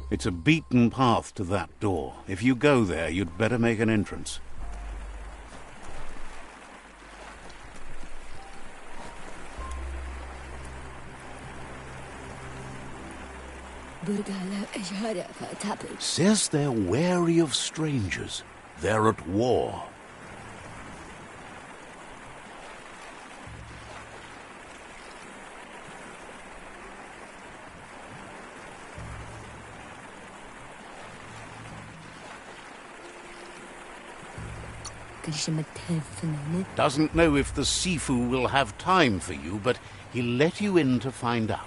It's a beaten path to that door. If you go there, you'd better make an entrance. Says they're wary of strangers. They're at war. Doesn't know if the Sifu will have time for you, but he'll let you in to find out.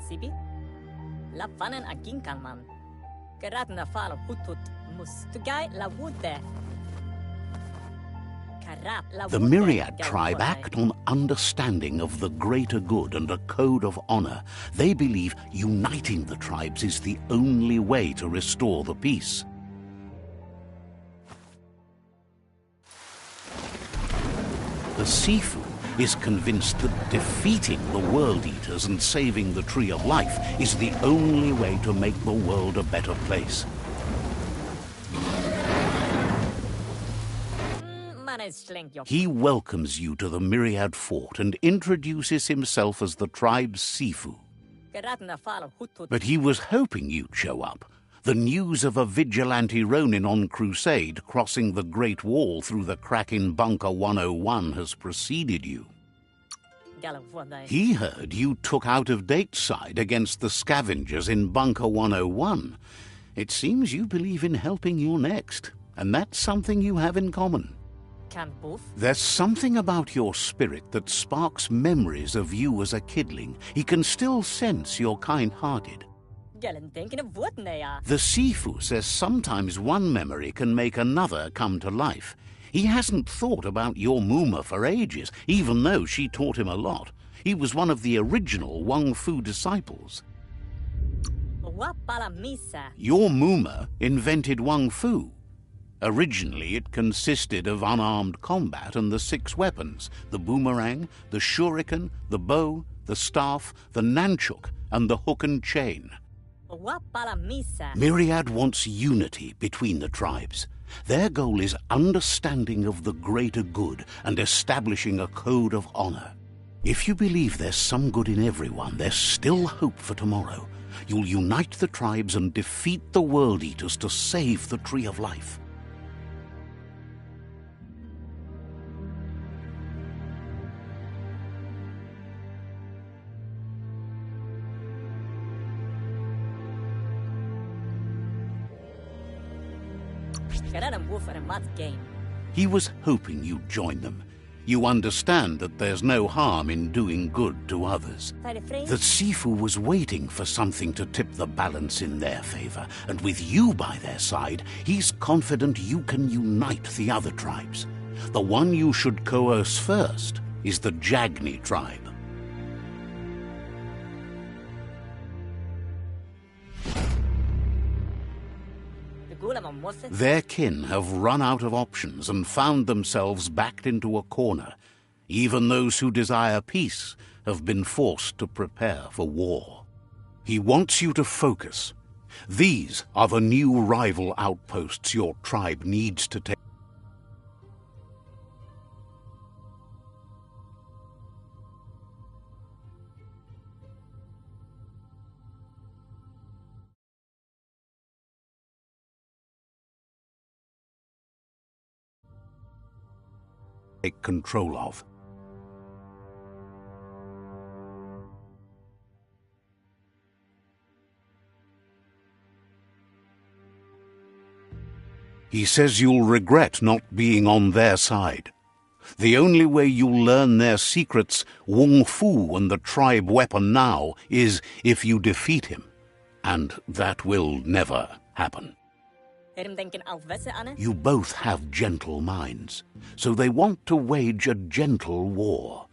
Sibi? La fanen agin kalman. Gerat na fal hutut mus. Tugai la wude. The Myriad tribe act on understanding of the greater good and a code of honor. They believe uniting the tribes is the only way to restore the peace. The Sifu is convinced that defeating the World Eaters and saving the Tree of Life is the only way to make the world a better place. He welcomes you to the Myriad Fort and introduces himself as the tribe's Sifu. But he was hoping you'd show up. The news of a vigilante Ronin on crusade crossing the Great Wall through the crack in Bunker 101 has preceded you. He heard you took out-of-date side against the scavengers in Bunker 101. It seems you believe in helping your next, and that's something you have in common. There's something about your spirit that sparks memories of you as a kidling. He can still sense you're kind-hearted. The Sifu says sometimes one memory can make another come to life. He hasn't thought about your Muma for ages, even though she taught him a lot. He was one of the original Wang Fu disciples. Your Muma invented Wang Fu. Originally, it consisted of unarmed combat and the 6 weapons: the boomerang, the shuriken, the bow, the staff, the nunchuk, and the hook and chain. Myriad wants unity between the tribes. Their goal is understanding of the greater good and establishing a code of honor. If you believe there's some good in everyone, there's still hope for tomorrow. You'll unite the tribes and defeat the World Eaters to save the Tree of Life. He was hoping you'd join them. You understand that there's no harm in doing good to others. The Sifu was waiting for something to tip the balance in their favor, and with you by their side, he's confident you can unite the other tribes. The one you should coerce first is the Jagni tribe. Their kin have run out of options and found themselves backed into a corner. Even those who desire peace have been forced to prepare for war. He wants you to focus. These are the new rival outposts your tribe needs to take. Take control of. He says you'll regret not being on their side. The only way you'll learn their secrets, Wung Fu and the tribe weapon now, is if you defeat him. And that will never happen. You both have gentle minds, so they want to wage a gentle war.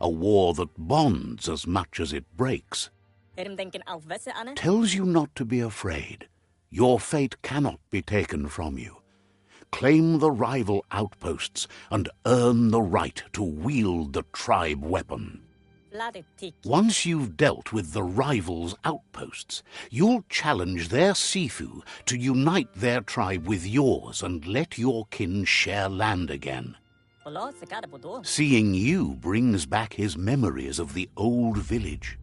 A war that bonds as much as it breaks. Tells you not to be afraid. Your fate cannot be taken from you. Claim the rival outposts and earn the right to wield the tribe weapon. Once you've dealt with the rivals' outposts, you'll challenge their Sifu to unite their tribe with yours and let your kin share land again. Seeing you brings back his memories of the old village.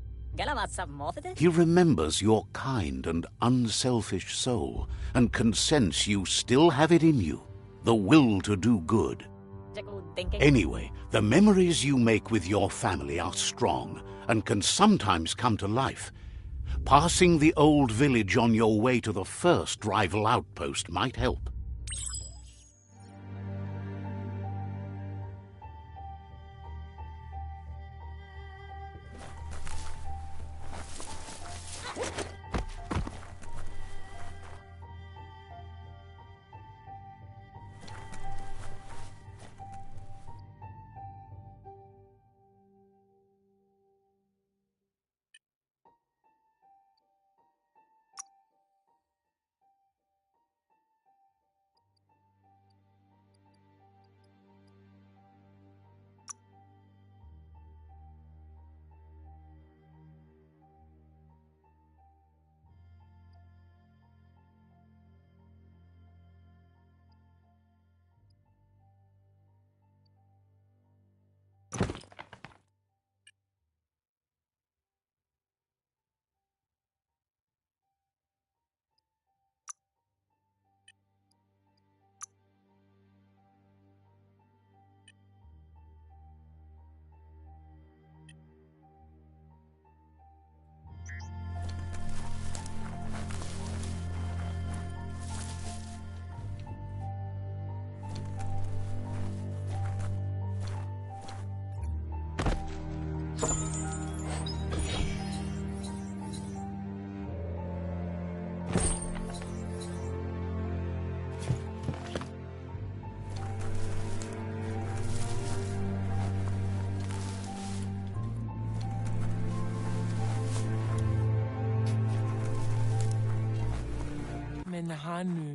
He remembers your kind and unselfish soul and can sense you still have it in you, the will to do good. Anyway, the memories you make with your family are strong and can sometimes come to life. Passing the old village on your way to the first rival outpost might help.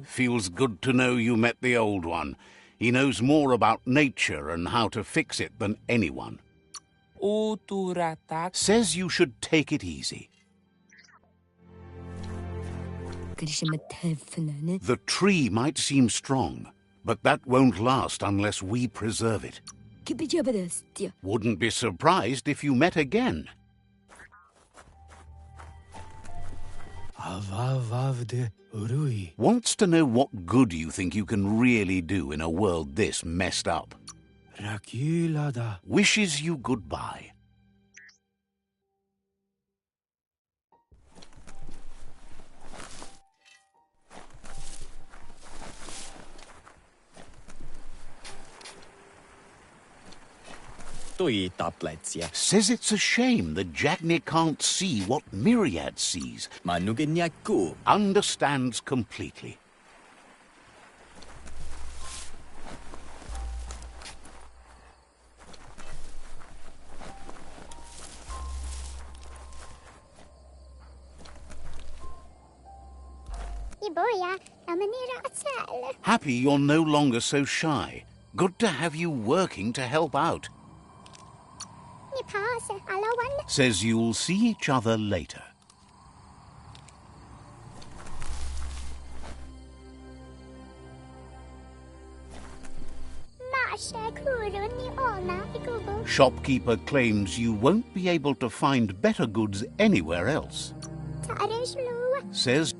Feels good to know you met the old one. He knows more about nature and how to fix it than anyone. Says you should take it easy. The tree might seem strong, but that won't last unless we preserve it. Wouldn't be surprised if you met again. Wants to know what good you think you can really do in a world this messed up. Wishes you goodbye. Says it's a shame the Jagni can't see what Myriad sees. Understands completely. Happy you're no longer so shy. Good to have you working to help out. Says you'll see each other later. Shopkeeper claims you won't be able to find better goods anywhere else. Says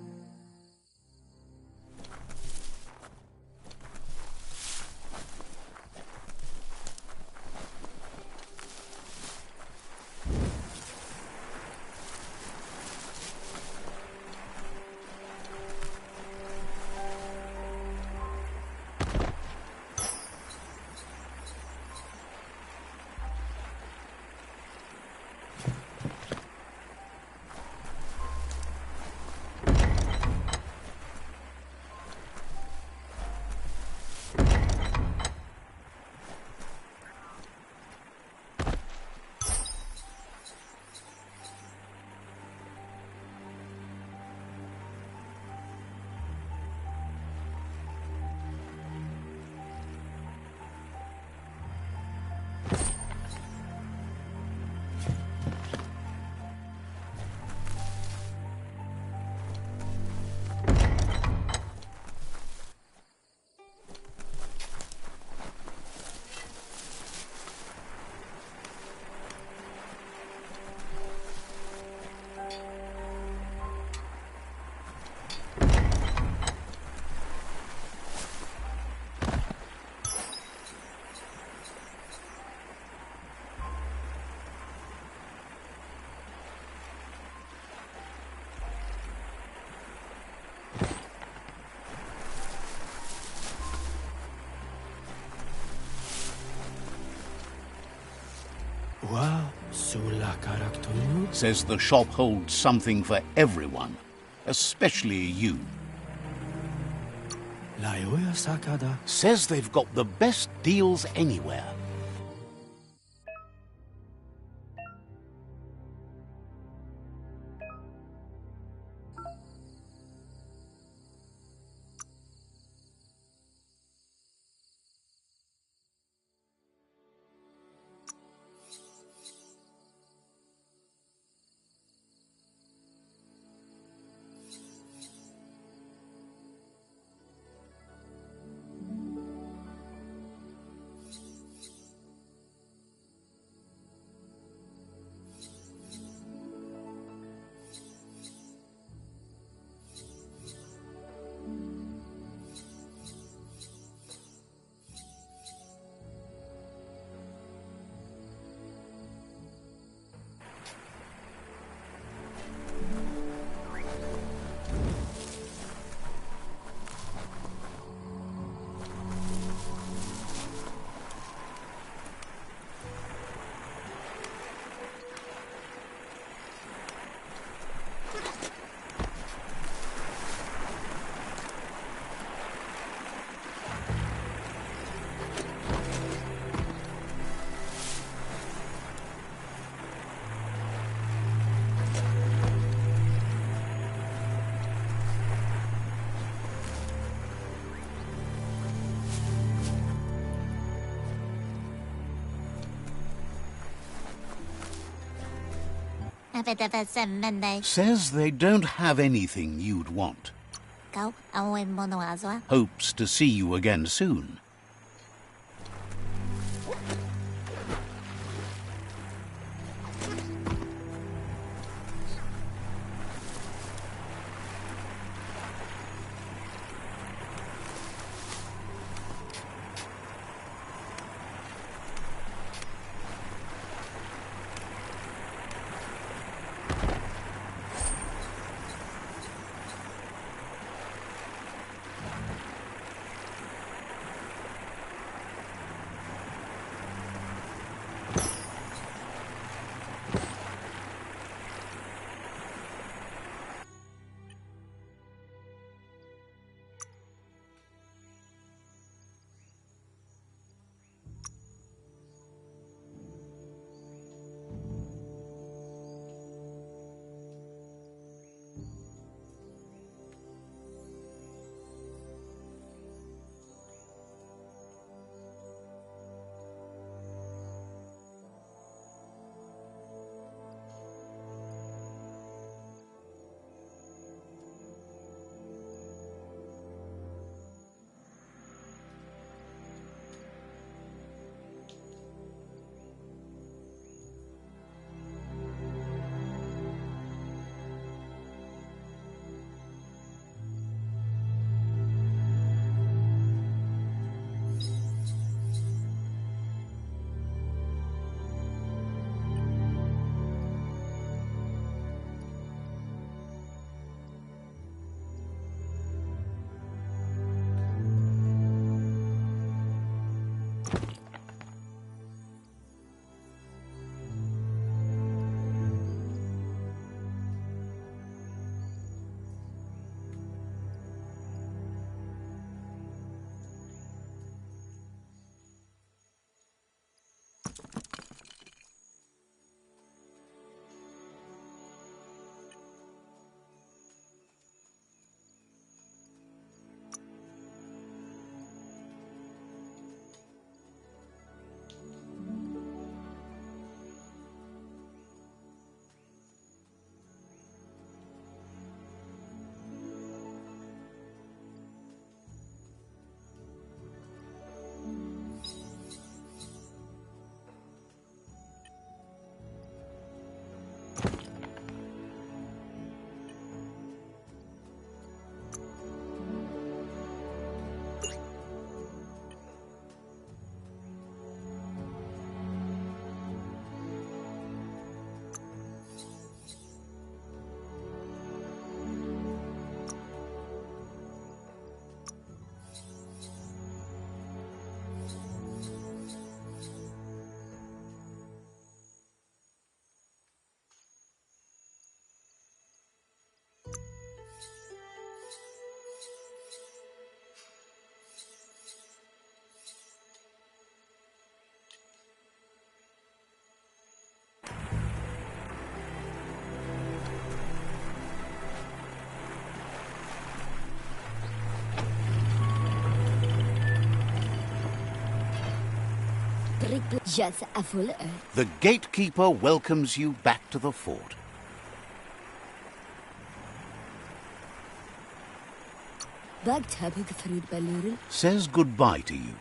Says the shop holds something for everyone, especially you. Says they've got the best deals anywhere. Says they don't have anything you'd want. Hopes to see you again soon. The gatekeeper welcomes you back to the fort. Says goodbye to you.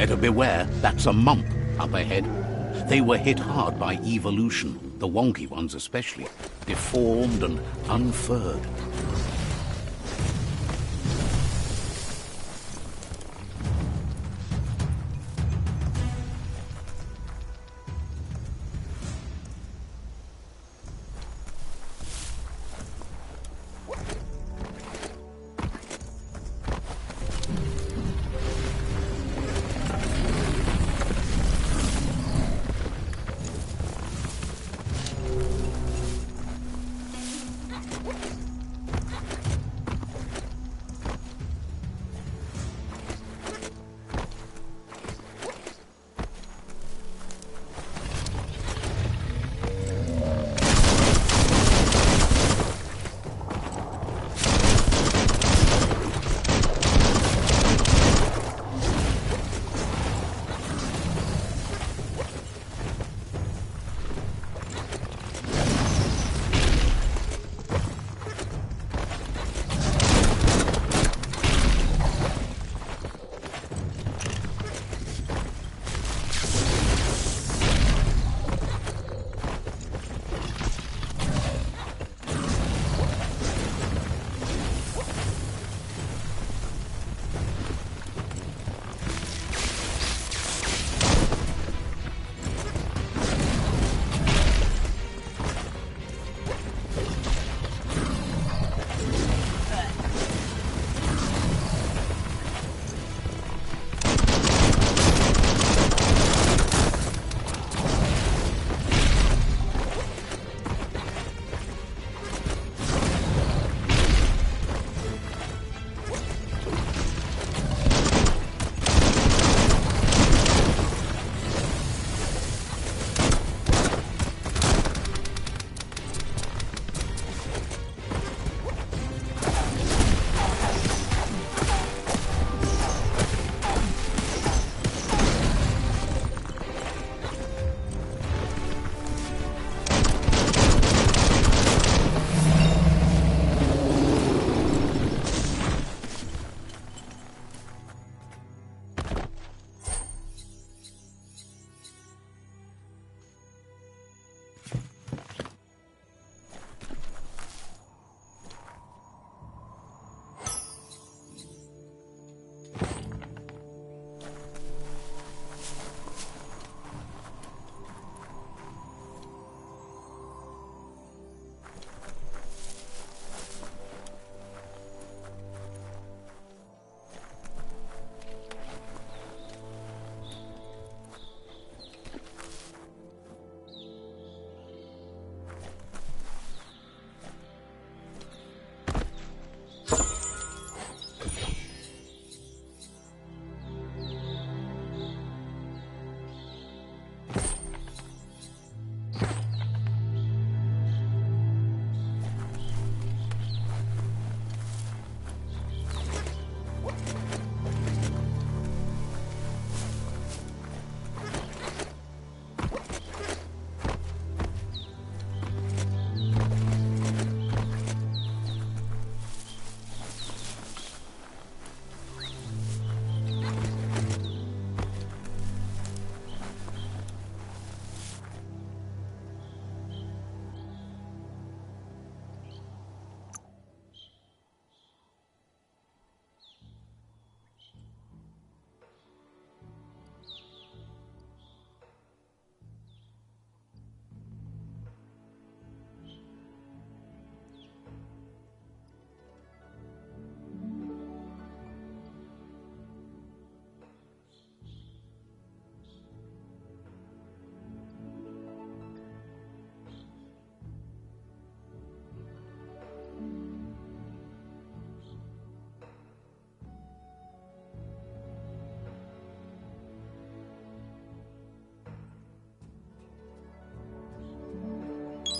Better beware, that's a mump up ahead. They were hit hard by evolution, the wonky ones especially, deformed and unfurred.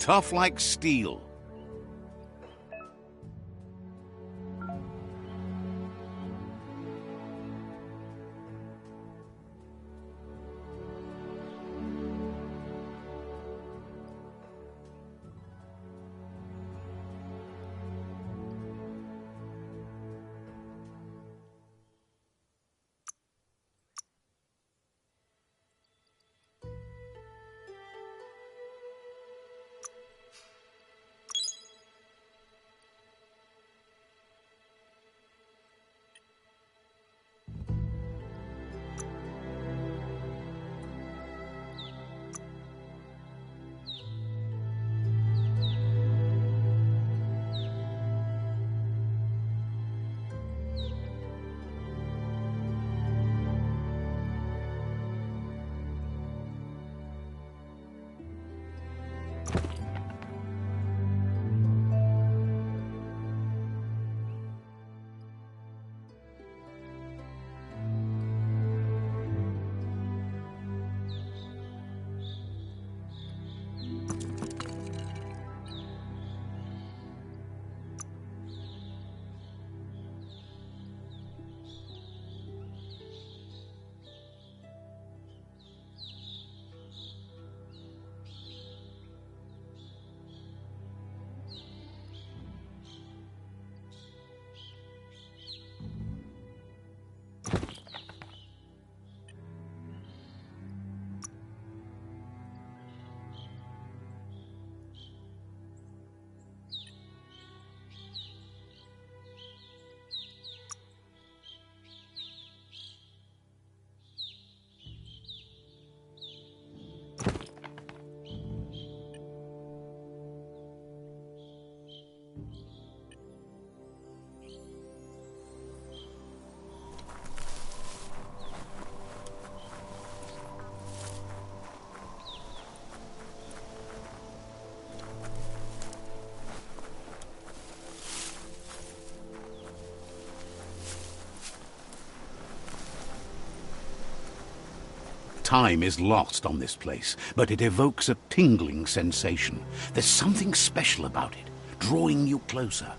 tough like steel. Time is lost on this place, but it evokes a tingling sensation. There's something special about it, drawing you closer.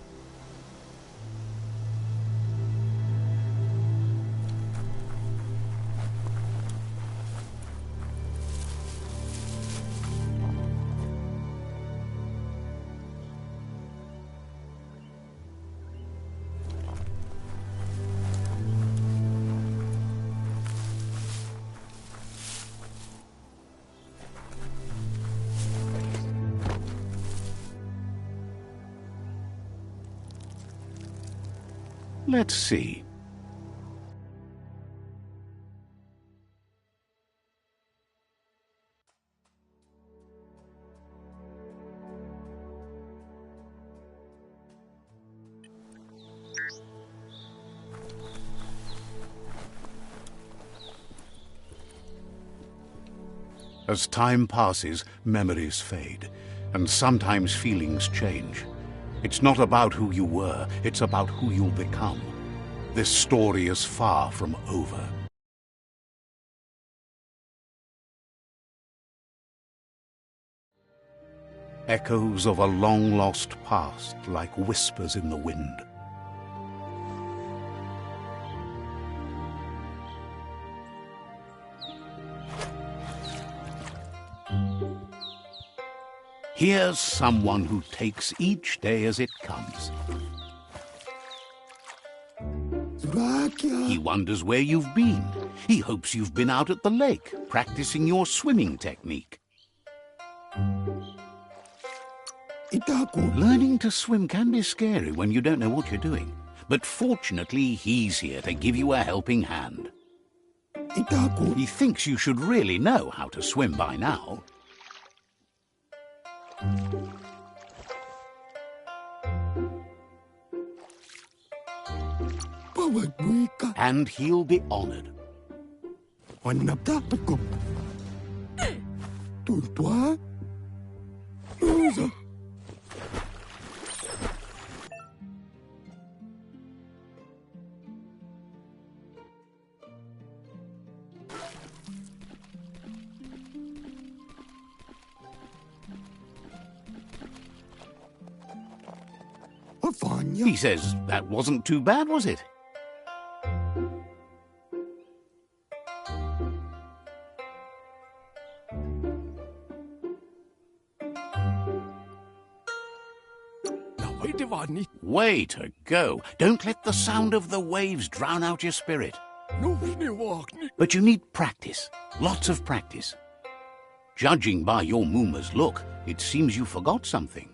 Let's see. As time passes, memories fade, and sometimes feelings change. It's not about who you were, it's about who you'll become. This story is far from over. Echoes of a long-lost past, like whispers in the wind. Here's someone who takes each day as it comes. He wonders where you've been. He hopes you've been out at the lake, practicing your swimming technique. Learning to swim can be scary when you don't know what you're doing. But fortunately, he's here to give you a helping hand. He thinks you should really know how to swim by now. And he'll be honored. He says that wasn't too bad, was it? Way to go. Don't let the sound of the waves drown out your spirit. But you need practice. Lots of practice. Judging by your Mooma's look, it seems you forgot something.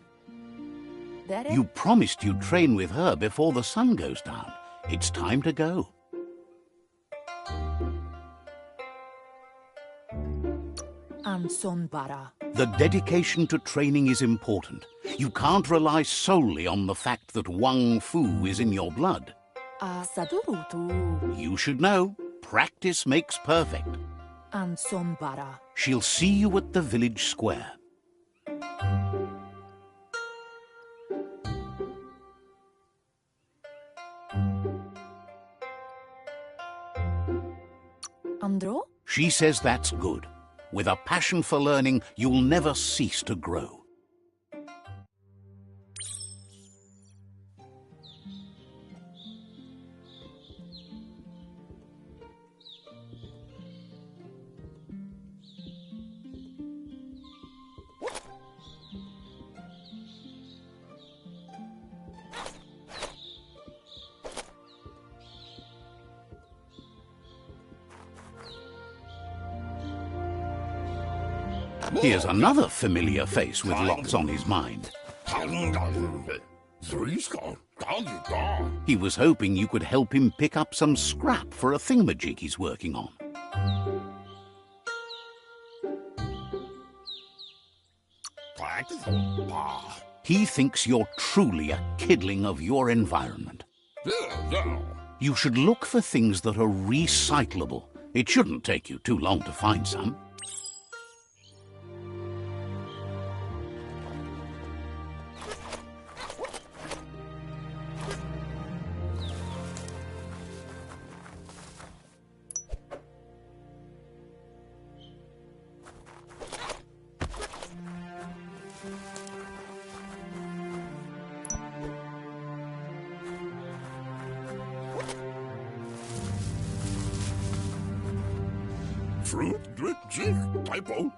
You promised you'd train with her before the sun goes down. It's time to go. The dedication to training is important. You can't rely solely on the fact that Wang Fu is in your blood. You should know, practice makes perfect. She'll see you at the village square. She says that's good. With a passion for learning, you'll never cease to grow. Here's another familiar face with lots on his mind. He was hoping you could help him pick up some scrap for a thingamajig he's working on. He thinks you're truly a kidling of your environment. You should look for things that are recyclable. It shouldn't take you too long to find some.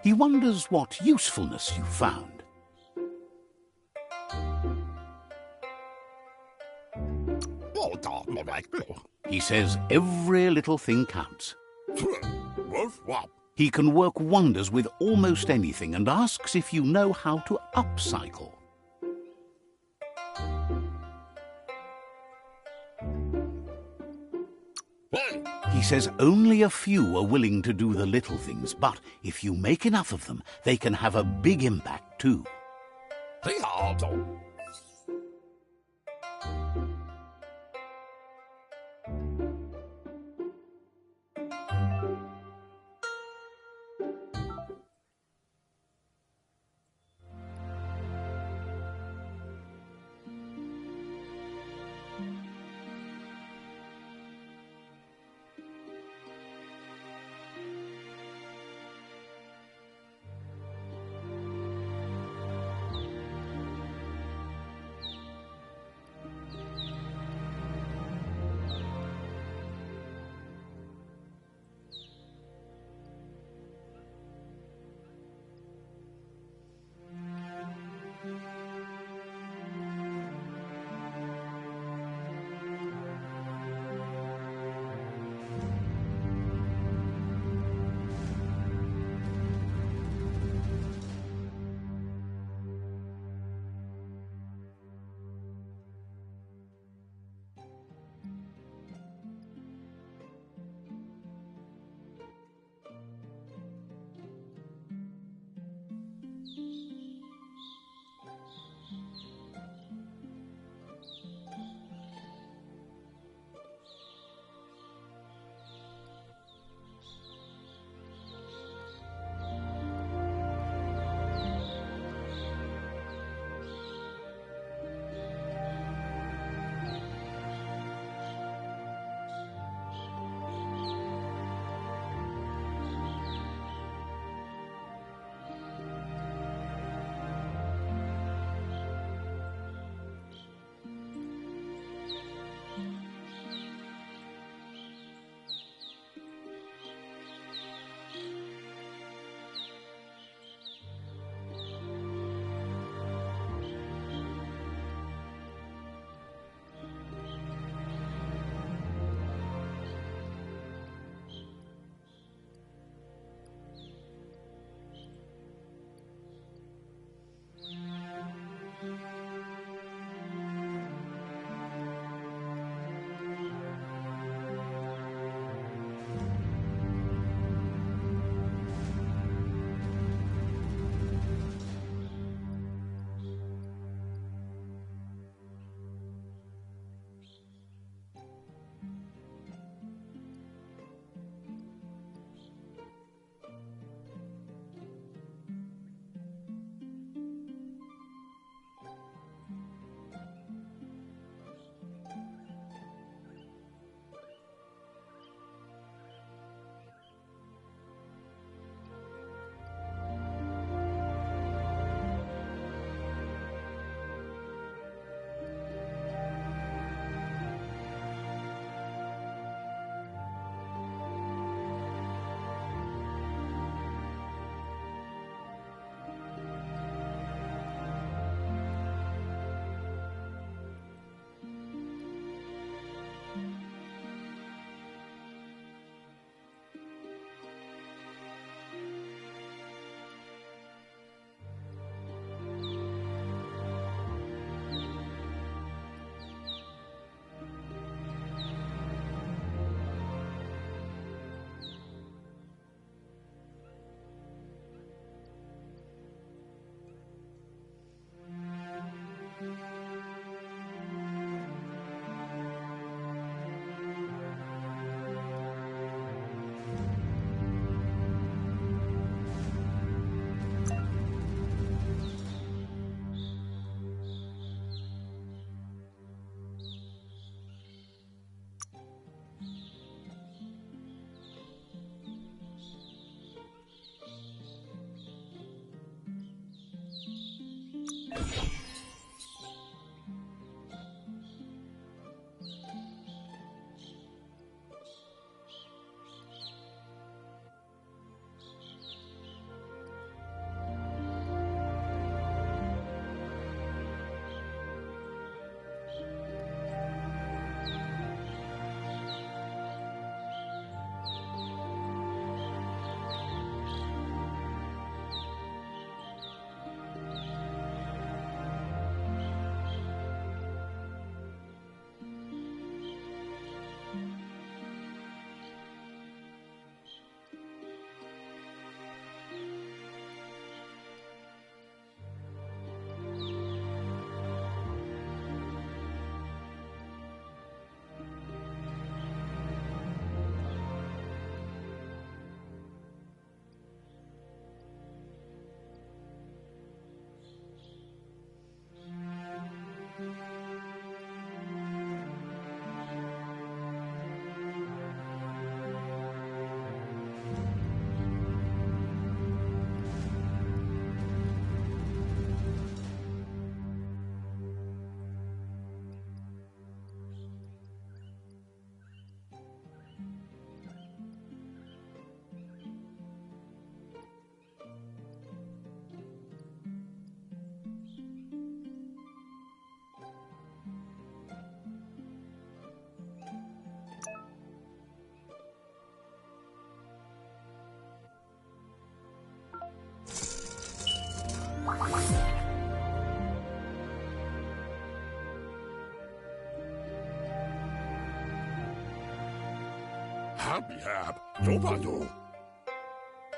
He wonders what usefulness you found. He says every little thing counts. He can work wonders with almost anything and asks if you know how to upcycle. He says only a few are willing to do the little things, but if you make enough of them, they can have a big impact too.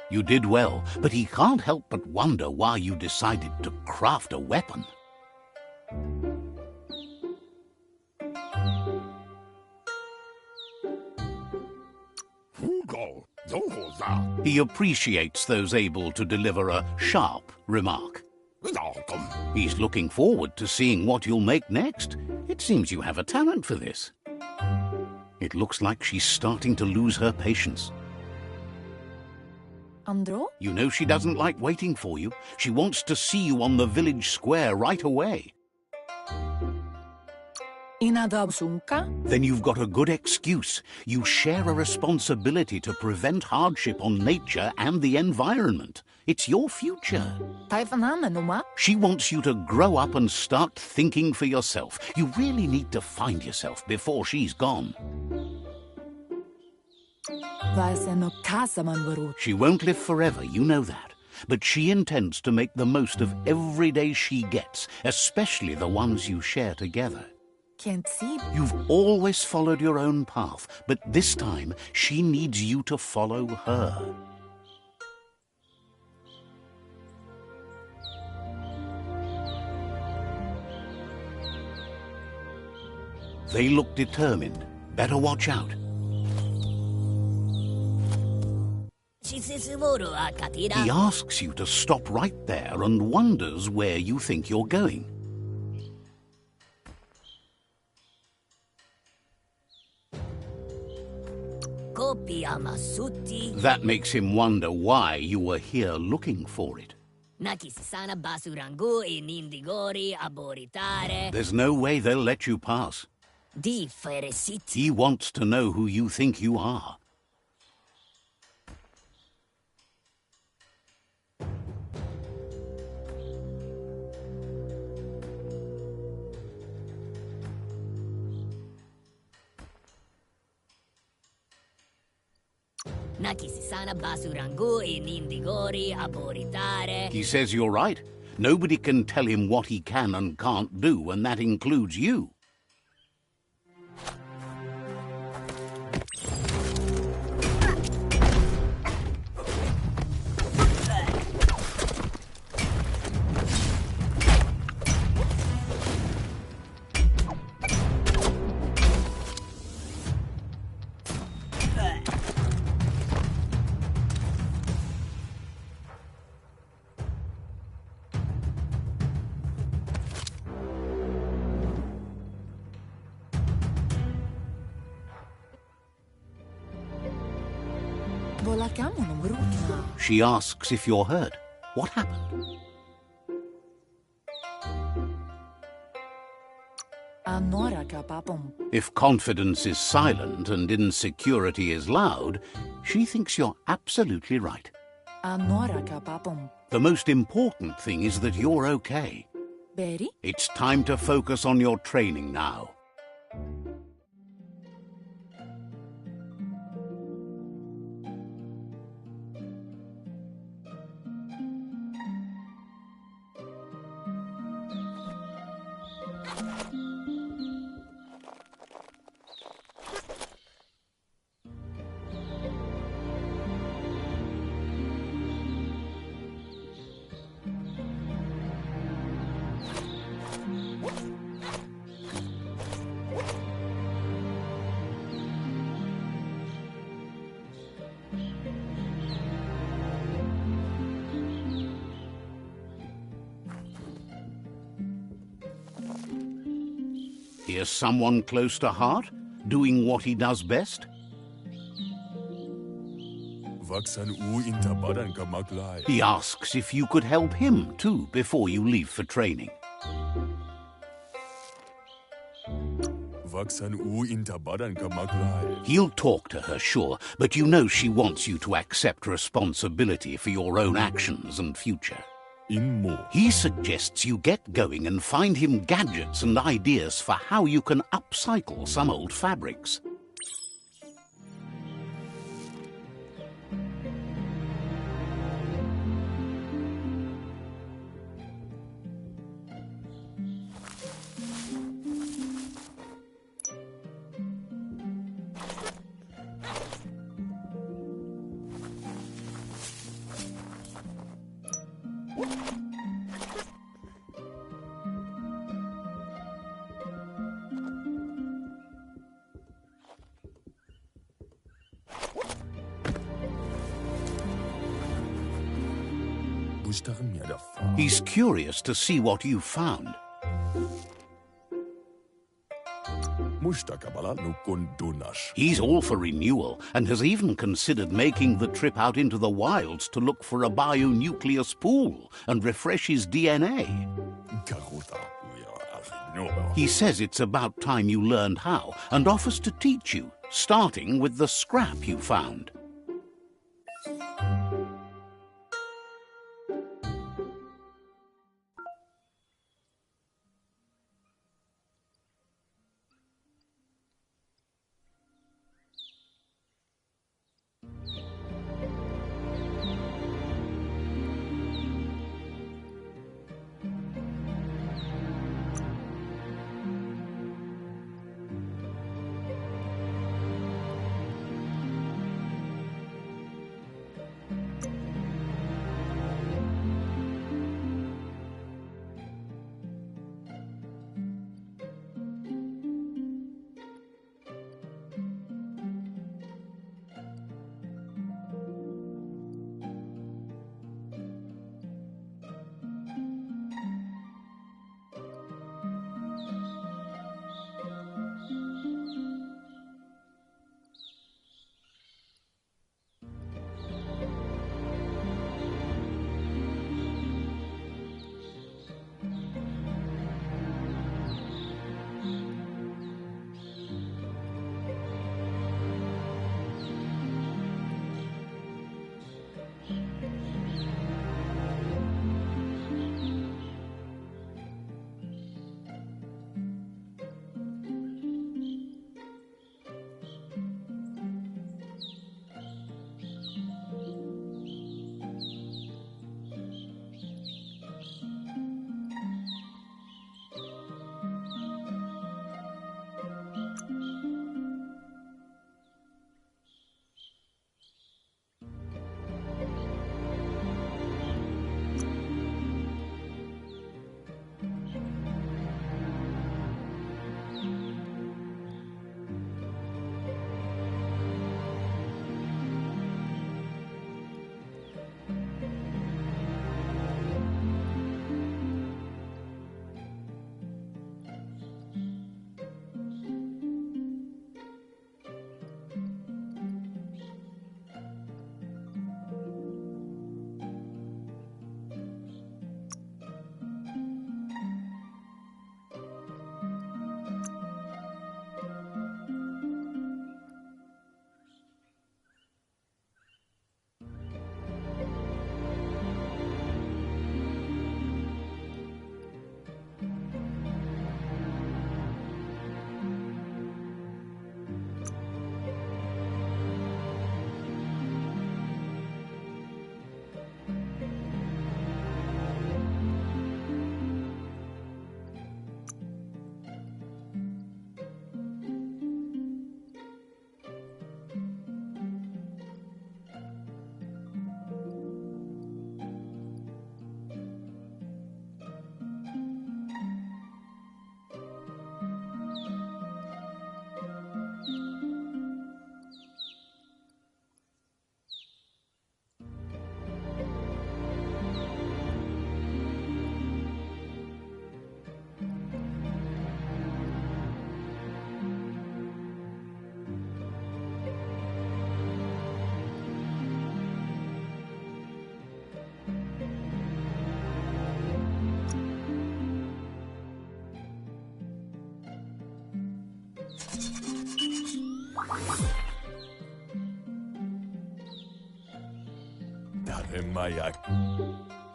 You did well, but he can't help but wonder why you decided to craft a weapon. He appreciates those able to deliver a sharp remark. He's looking forward to seeing what you'll make next. It seems you have a talent for this. It looks like she's starting to lose her patience. Andro? You know she doesn't like waiting for you. She wants to see you on the village square right away. Then you've got a good excuse. You share a responsibility to prevent hardship on nature and the environment. It's your future. She wants you to grow up and start thinking for yourself. You really need to find yourself before she's gone. She won't live forever, you know that. But she intends to make the most of every day she gets, especially the ones you share together. Can't see. You've always followed your own path, but this time she needs you to follow her. They look determined. Better watch out. He asks you to stop right there and wonders where you think you're going. That makes him wonder why you were here looking for it. There's no way they'll let you pass. He wants to know who you think you are. He says you're right. Nobody can tell him what he can and can't do, and that includes you. She asks if you're hurt. What happened? If confidence is silent and insecurity is loud, she thinks you're absolutely right. The most important thing is that you're okay. It's time to focus on your training now. Here's someone close to heart, doing what he does best. He asks if you could help him too before you leave for training. He'll talk to her, sure, but you know she wants you to accept responsibility for your own actions and future. He suggests you get going and find him gadgets and ideas for how you can upcycle some old fabrics. He's curious to see what you've found. He's all for renewal and has even considered making the trip out into the wilds to look for a bionuclear spool and refresh his DNA. He says it's about time you learned how and offers to teach you, starting with the scrap you found.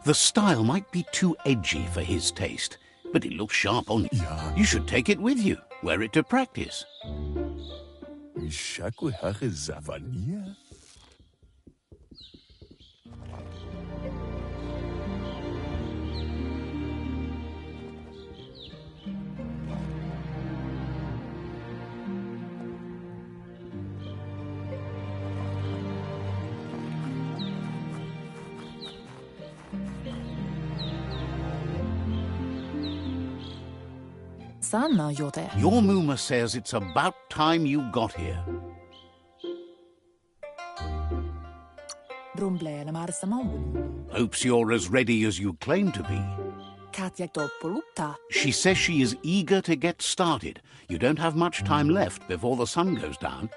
The style might be too edgy for his taste, but it looks sharp on you. You should take it with you, wear it to practice. Your Muma says it's about time you got here. Hopes you're as ready as you claim to be. She says she is eager to get started. You don't have much time left before the sun goes down.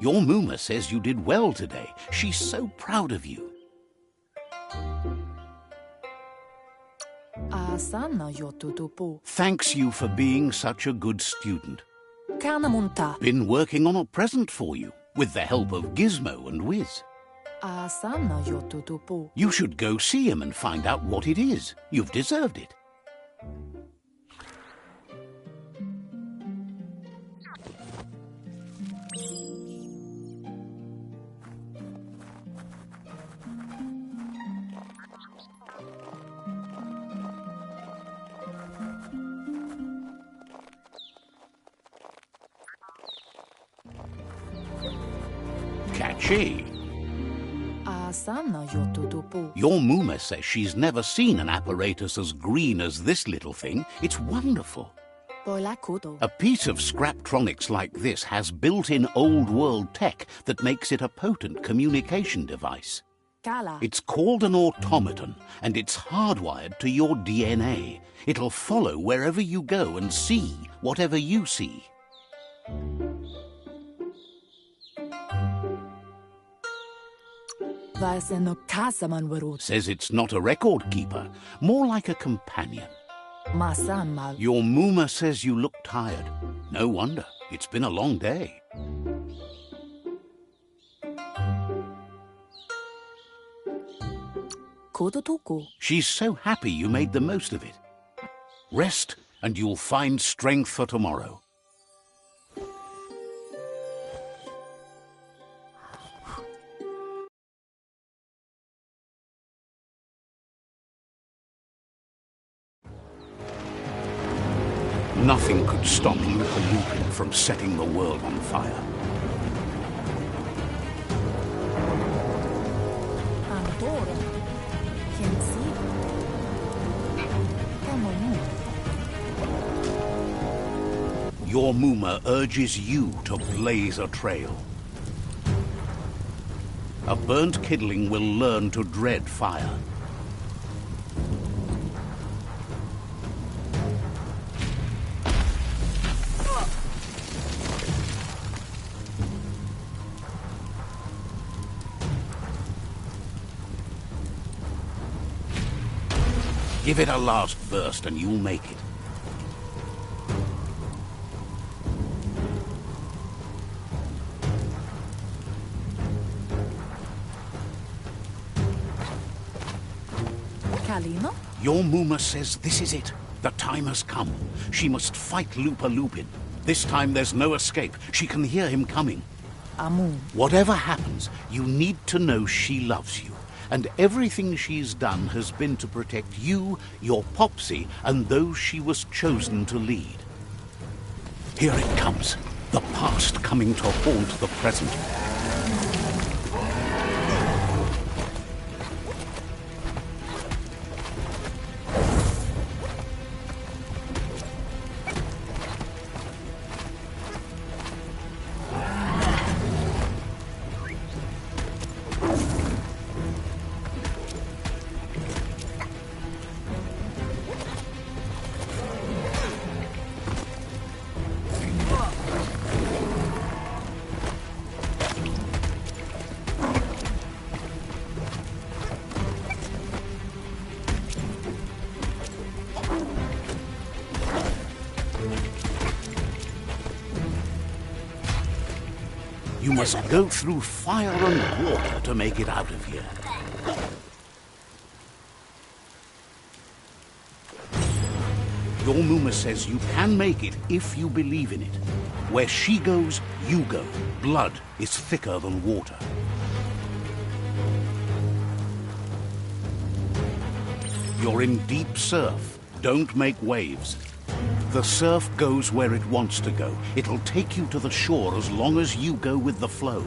Your Muma says you did well today. She's so proud of you. Thanks you for being such a good student. Been working on a present for you, with the help of Gizmo and Wiz. You should go see him and find out what it is. You've deserved it. Catchy. Your Muma says she's never seen an apparatus as green as this little thing. It's wonderful. A piece of Scraptronics like this has built-in old-world tech that makes it a potent communication device. It's called an automaton, and it's hardwired to your DNA. It'll follow wherever you go and see whatever you see. Says it's not a record keeper, more like a companion. Your Muma says you look tired. No wonder. It's been a long day. She's so happy you made the most of it. Rest, and you'll find strength for tomorrow. Nothing could stop Biomutant from setting the world on fire. Your Muma urges you to blaze a trail. A burnt kidling will learn to dread fire. Give it a last burst and you'll make it. Your Muma says this is it. The time has come. She must fight Lupin. This time there's no escape. She can hear him coming. Whatever happens, you need to know she loves you. And everything she's done has been to protect you, your Popsy, and those she was chosen to lead. Here it comes. The past coming to haunt the present. You must go through fire and water to make it out of here. Your Muma says you can make it if you believe in it. Where she goes, you go. Blood is thicker than water. You're in deep surf. Don't make waves. The surf goes where it wants to go. It'll take you to the shore as long as you go with the flow.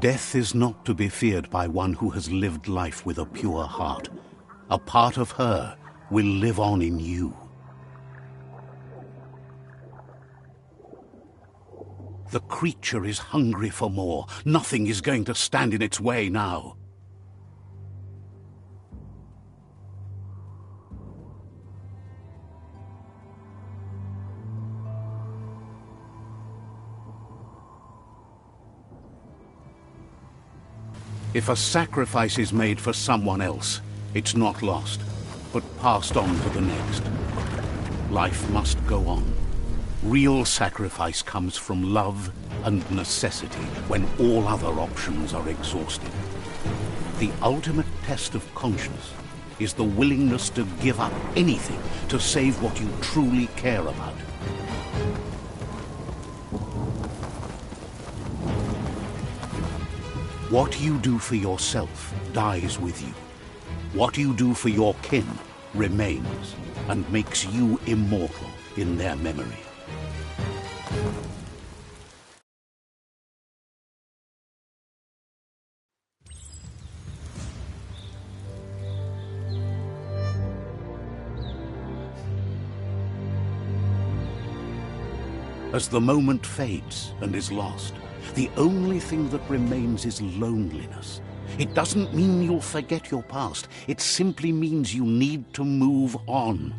Death is not to be feared by one who has lived life with a pure heart. A part of her will live on in you. The creature is hungry for more. Nothing is going to stand in its way now. If a sacrifice is made for someone else, it's not lost, but passed on to the next. Life must go on. Real sacrifice comes from love and necessity when all other options are exhausted. The ultimate test of conscience is the willingness to give up anything to save what you truly care about. What you do for yourself dies with you. What you do for your kin remains and makes you immortal in their memory. As the moment fades and is lost, the only thing that remains is loneliness. It doesn't mean you'll forget your past. It simply means you need to move on.